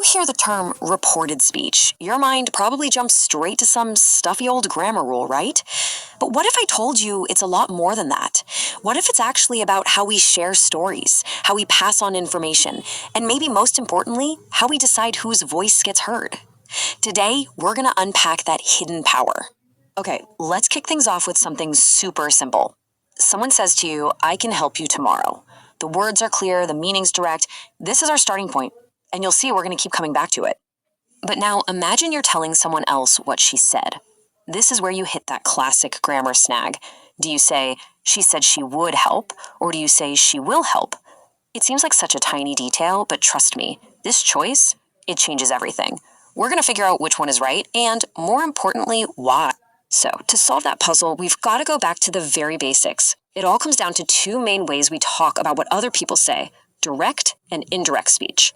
hear the term reported speech, your mind probably jumps straight to some stuffy old grammar rule, right? But what if I told you it's a lot more than that? What if it's actually about how we share stories, how we pass on information, and maybe most importantly, how we decide whose voice gets heard? Today, we're going to unpack that hidden power. Okay, let's kick things off with something super simple. Someone says to you, "I can help you tomorrow." The words are clear, the meaning's direct. This is our starting point, and you'll see we're going to keep coming back to it. But now imagine you're telling someone else what she said. This is where you hit that classic grammar snag. Do you say, "She said she would help," or do you say, "She will help"? It seems like such a tiny detail, but trust me, this choice, it changes everything. We're going to figure out which one is right, and more importantly, why. So, to solve that puzzle, we've got to go back to the very basics. It all comes down to two main ways we talk about what other people say: direct and indirect speech.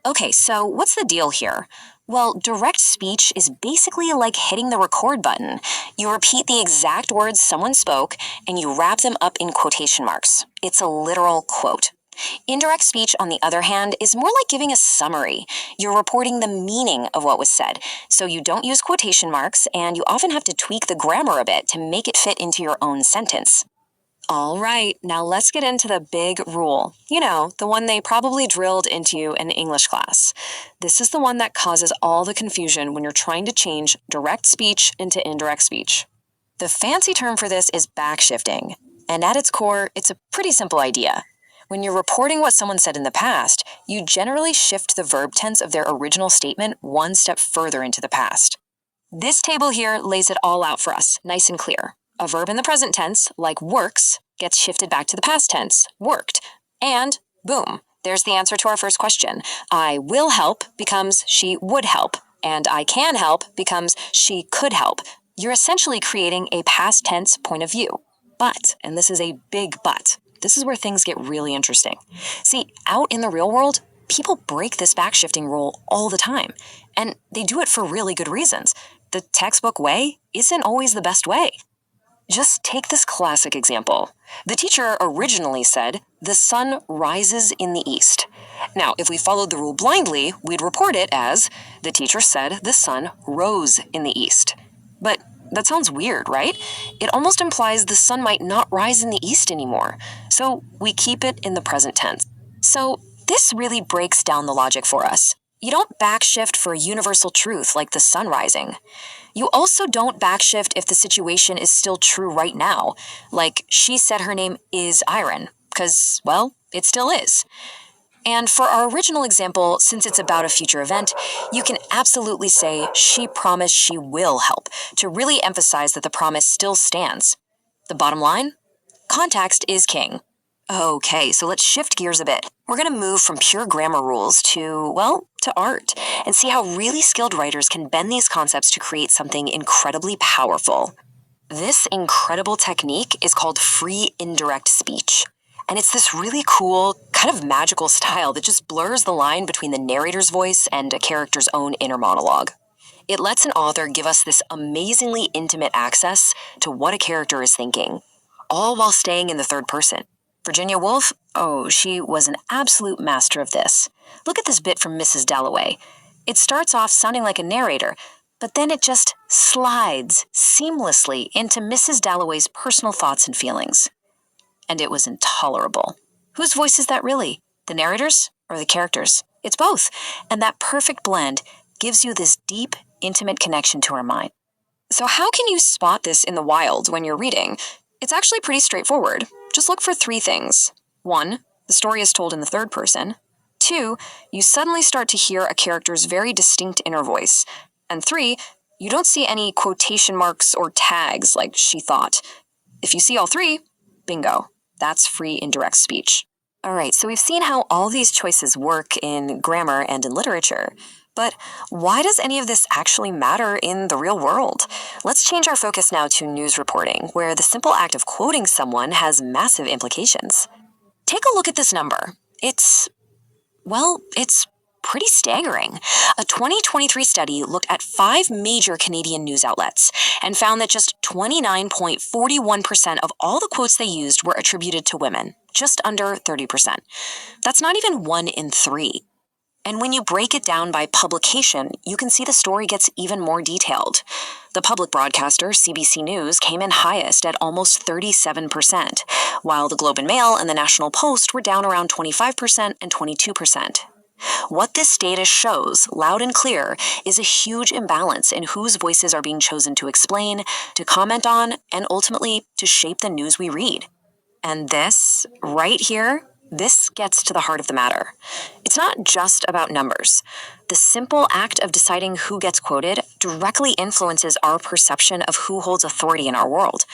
Okay, so what's the deal here? Well, direct speech is basically like hitting the record button. You repeat the exact words someone spoke, and you wrap them up in quotation marks. It's a literal quote. Indirect speech, on the other hand, is more like giving a summary. You're reporting the meaning of what was said, so you don't use quotation marks, and you often have to tweak the grammar a bit to make it fit into your own sentence. All right, now let's get into the big rule. You know, the one they probably drilled into you in English class. This is the one that causes all the confusion when you're trying to change direct speech into indirect speech. The fancy term for this is backshifting, and at its core, it's a pretty simple idea. When you're reporting what someone said in the past, you generally shift the verb tense of their original statement one step further into the past. This table here lays it all out for us, nice and clear. A verb in the present tense, like works, gets shifted back to the past tense, worked. And boom, there's the answer to our first question. I will help becomes she would help, and I can help becomes she could help. You're essentially creating a past tense point of view. But, and this is a big but, this is where things get really interesting. See, out in the real world, people break this backshifting rule all the time, and they do it for really good reasons. The textbook way isn't always the best way. Just take this classic example. The teacher originally said, "The sun rises in the east." Now, if we followed the rule blindly, we'd report it as, "The teacher said the sun rose in the east." But that sounds weird, right? It almost implies the sun might not rise in the east anymore, so we keep it in the present tense. So this really breaks down the logic for us. You don't backshift for a universal truth like the sun rising. You also don't backshift if the situation is still true right now, like she said her name is Iron, because, well, it still is. And for our original example, since it's about a future event, you can absolutely say she promised she will help to really emphasize that the promise still stands. The bottom line? Context is king. Okay, so let's shift gears a bit. We're going to move from pure grammar rules to, well, to art, and see how really skilled writers can bend these concepts to create something incredibly powerful. This incredible technique is called free indirect speech. And it's this really cool, kind of magical style that just blurs the line between the narrator's voice and a character's own inner monologue. It lets an author give us this amazingly intimate access to what a character is thinking, all while staying in the third person. Virginia Woolf, oh, she was an absolute master of this. Look at this bit from Mrs. Dalloway. It starts off sounding like a narrator, but then it just slides seamlessly into Mrs. Dalloway's personal thoughts and feelings. And it was intolerable. Whose voice is that really? The narrator's or the character's? It's both, and that perfect blend gives you this deep, intimate connection to her mind. So how can you spot this in the wild when you're reading? It's actually pretty straightforward. Just look for three things. 1, the story is told in the third person. 2, you suddenly start to hear a character's very distinct inner voice. And 3, you don't see any quotation marks or tags like she thought. If you see all three, bingo. That's free indirect speech. All right, so we've seen how all these choices work in grammar and in literature. But why does any of this actually matter in the real world? Let's change our focus now to news reporting, where the simple act of quoting someone has massive implications. Take a look at this number. It's pretty staggering. A 2023 study looked at 5 major Canadian news outlets and found that just 29.41% of all the quotes they used were attributed to women, just under 30%. That's not even 1 in 3. And when you break it down by publication, you can see the story gets even more detailed. The public broadcaster, CBC News, came in highest at almost 37%, while the Globe and Mail and the National Post were down around 25% and 22%. What this data shows, loud and clear, is a huge imbalance in whose voices are being chosen to explain, to comment on, and ultimately to shape the news we read. And this, right here, this gets to the heart of the matter. It's not just about numbers. The simple act of deciding who gets quoted directly influences our perception of who holds authority in our world.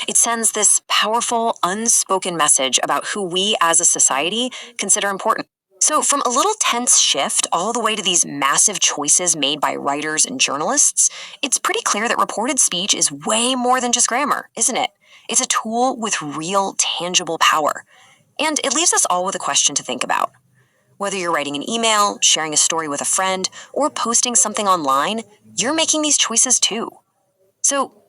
It sends this powerful, unspoken message about who we as a society consider important. So, from a little tense shift all the way to these massive choices made by writers and journalists, it's pretty clear that reported speech is way more than just grammar, isn't it? It's a tool with real, tangible power. And it leaves us all with a question to think about. Whether you're writing an email, sharing a story with a friend, or posting something online, you're making these choices too. So,